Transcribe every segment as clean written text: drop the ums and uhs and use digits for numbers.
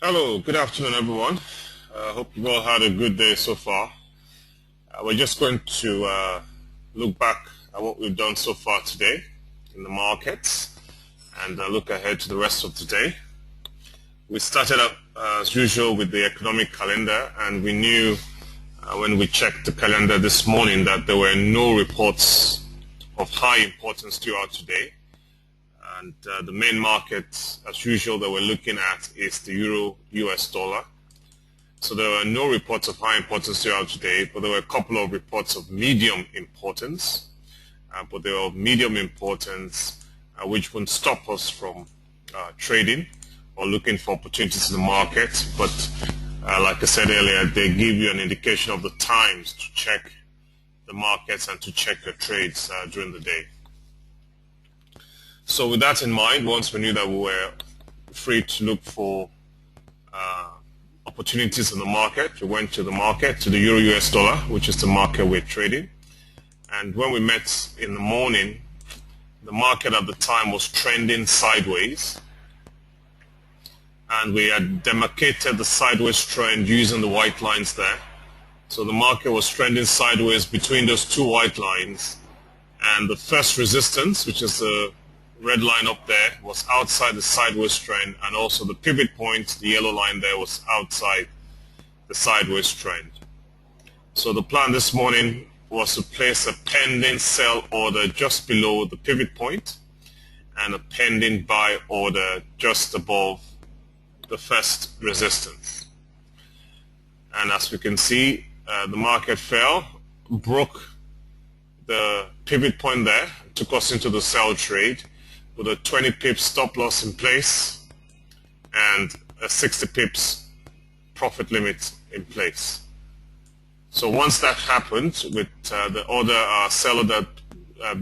Hello, good afternoon, everyone. Hope you've all had a good day so far. We're just going to look back at what we've done so far today in the markets and look ahead to the rest of today. We started up as usual with the economic calendar, and we knew when we checked the calendar this morning that there were no reports of high importance throughout today. And the main market, as usual, that we're looking at is the Euro US dollar. So there were no reports of high importance throughout today, but there were a couple of reports of medium importance. But they were of medium importance, which wouldn't stop us from trading or looking for opportunities in the market. But like I said earlier, they give you an indication of the times to check the markets and to check your trades during the day. So with that in mind, once we knew that we were free to look for opportunities in the market, we went to the market, to the Euro US dollar, which is the market we're trading. And when we met in the morning, the market at the time was trending sideways. And we had demarcated the sideways trend using the white lines there. So the market was trending sideways between those two white lines. And the first resistance, which is the red line up there, was outside the sideways trend, and also the pivot point, the yellow line there, was outside the sideways trend. So the plan this morning was to place a pending sell order just below the pivot point and a pending buy order just above the first resistance. And as we can see, the market fell, broke the pivot point there, took us into the sell trade with a 20 pips stop loss in place and a 60 pips profit limit in place. So once that happened, with the order seller that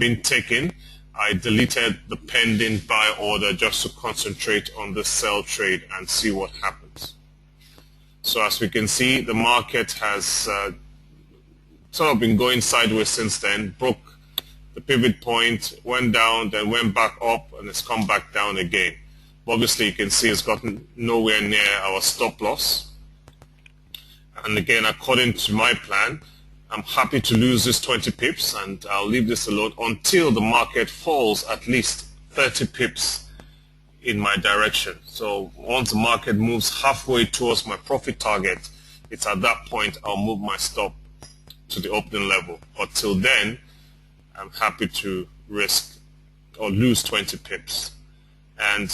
been taken, I deleted the pending buy order just to concentrate on the sell trade and see what happens. So as we can see, the market has sort of been going sideways since then, broke the pivot point, went down, then went back up, and it's come back down again. Obviously, you can see it's gotten nowhere near our stop loss. And again, according to my plan, I'm happy to lose this 20 pips, and I'll leave this alone until the market falls at least 30 pips in my direction. So once the market moves halfway towards my profit target, it's at that point I'll move my stop to the opening level. But till then, I'm happy to risk or lose 20 pips. And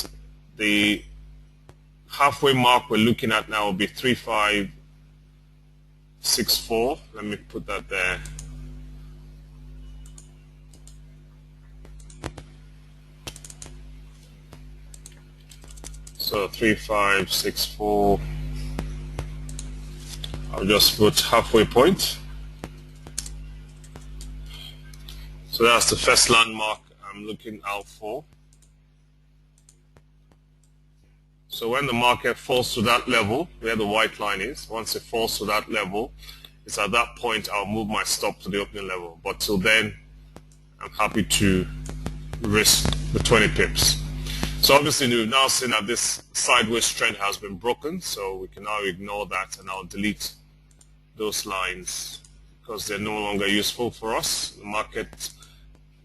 the halfway mark we're looking at now will be 3564. Let me put that there. So 3564. I'll just put halfway point. So that's the first landmark I'm looking out for. So when the market falls to that level, where the white line is, once it falls to that level, it's at that point I'll move my stop to the opening level. But till then, I'm happy to risk the 20 pips. So obviously we've now seen that this sideways trend has been broken, so we can now ignore that, and I'll delete those lines because they're no longer useful for us. The market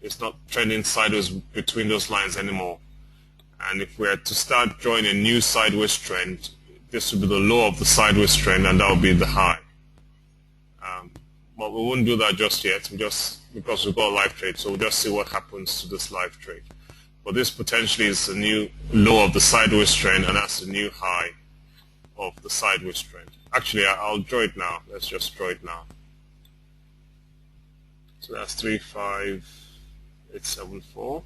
is not trending sideways between those lines anymore. And if we are to start drawing a new sideways trend, this will be the low of the sideways trend, and that will be the high. But we won't do that just yet, just because we've got a live trade. So we'll just see what happens to this live trade. But this potentially is the new low of the sideways trend, and that's the new high of the sideways trend. Actually, I'll draw it now. Let's just draw it now. So that's 35874.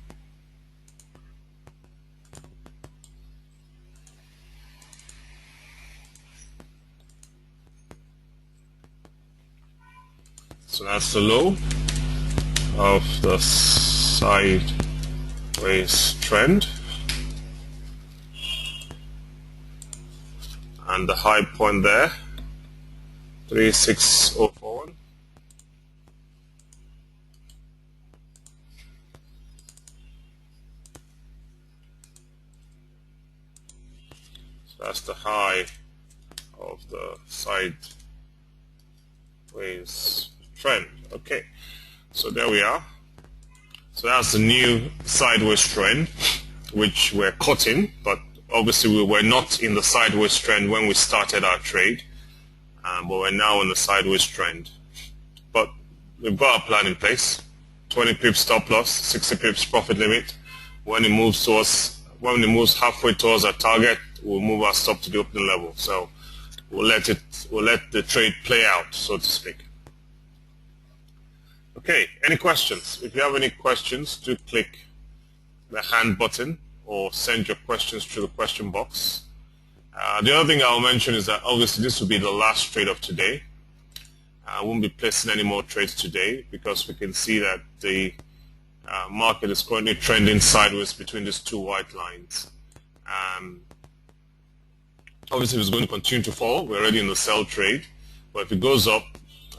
So that's the low of the sideways trend, and the high point there, 36041. That's the high of the sideways trend. Okay, so there we are. So that's the new sideways trend, which we're caught in, but obviously we were not in the sideways trend when we started our trade, but we're now in the sideways trend. But we've got our plan in place. 20 pips stop loss, 60 pips profit limit. When it moves halfway towards our target, we'll move our stop to the opening level. So we'll let the trade play out, so to speak. Okay, any questions? If you have any questions, do click the hand button or send your questions through the question box. The other thing I'll mention is that obviously this will be the last trade of today. I won't be placing any more trades today because we can see that the market is currently trending sideways between these two white lines. Obviously, if it's going to continue to fall, we're already in the sell trade. But if it goes up,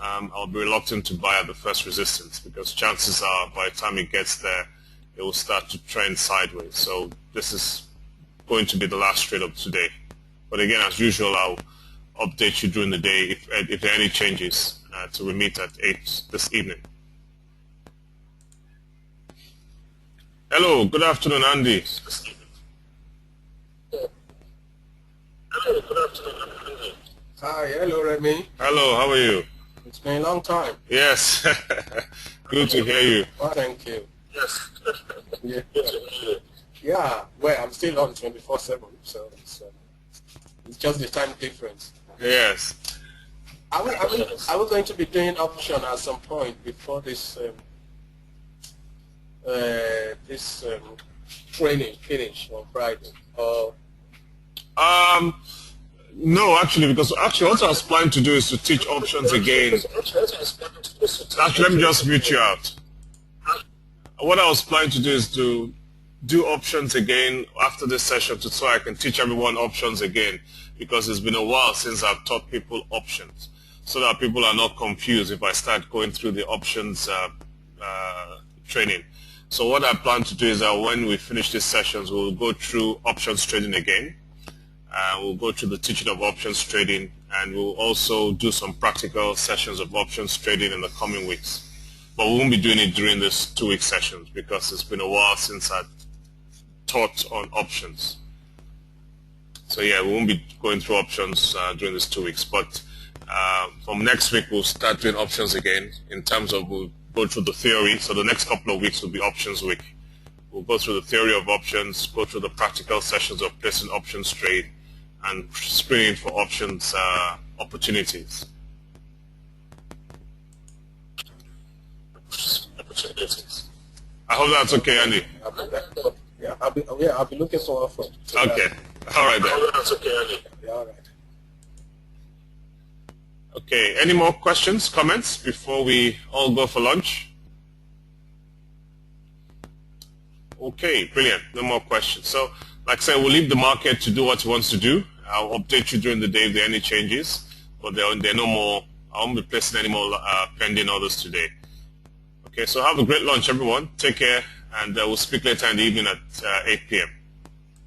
I'll be reluctant to buy at the first resistance because chances are by the time it gets there, it will start to trend sideways. So this is going to be the last trade of today. But again, as usual, I'll update you during the day if there are any changes till we meet at 8 this evening. Hello, good afternoon, Andy. Hello, good afternoon, Andy. Hi, hello, Remy. Hello, how are you? It's been a long time. Yes, good to hear you. Well, thank you. Yes, Yeah. good to hear you. Yeah, well, I'm still on 24/7, so it's just the time difference. Yes. Are we going to be doing option at some point before this training finish on Friday? Or No, actually, because what I was planning to do is to teach options again. Actually, let me just mute you out. What I was planning to do is to do options again after this session so I can teach everyone options again, because it's been a while since I've taught people options, so that people are not confused if I start going through the options training. So what I plan to do is that when we finish these sessions, we'll go through options trading again. We'll go through the teaching of options trading, and we'll also do some practical sessions of options trading in the coming weeks. But we won't be doing it during this 2-week sessions because it's been a while since I taught on options. So yeah, we won't be going through options during these 2 weeks. But from next week, we'll start doing options again in terms of we'll go through the theory. So the next couple of weeks will be options week. We'll go through the theory of options, go through the practical sessions of placing options trade, and screening for options opportunities. I hope that's okay, Andy. I'll be looking forward for it. Okay. All right then. That's okay, Andy. Yeah, all right. Okay. Any more questions, comments before we all go for lunch? Okay, brilliant. No more questions. So, like I said, we'll leave the market to do what it wants to do. I'll update you during the day if there are any changes, but there are no more. I won't be placing any more pending orders today. Okay, so have a great lunch, everyone. Take care, and we'll speak later in the evening at 8 p.m.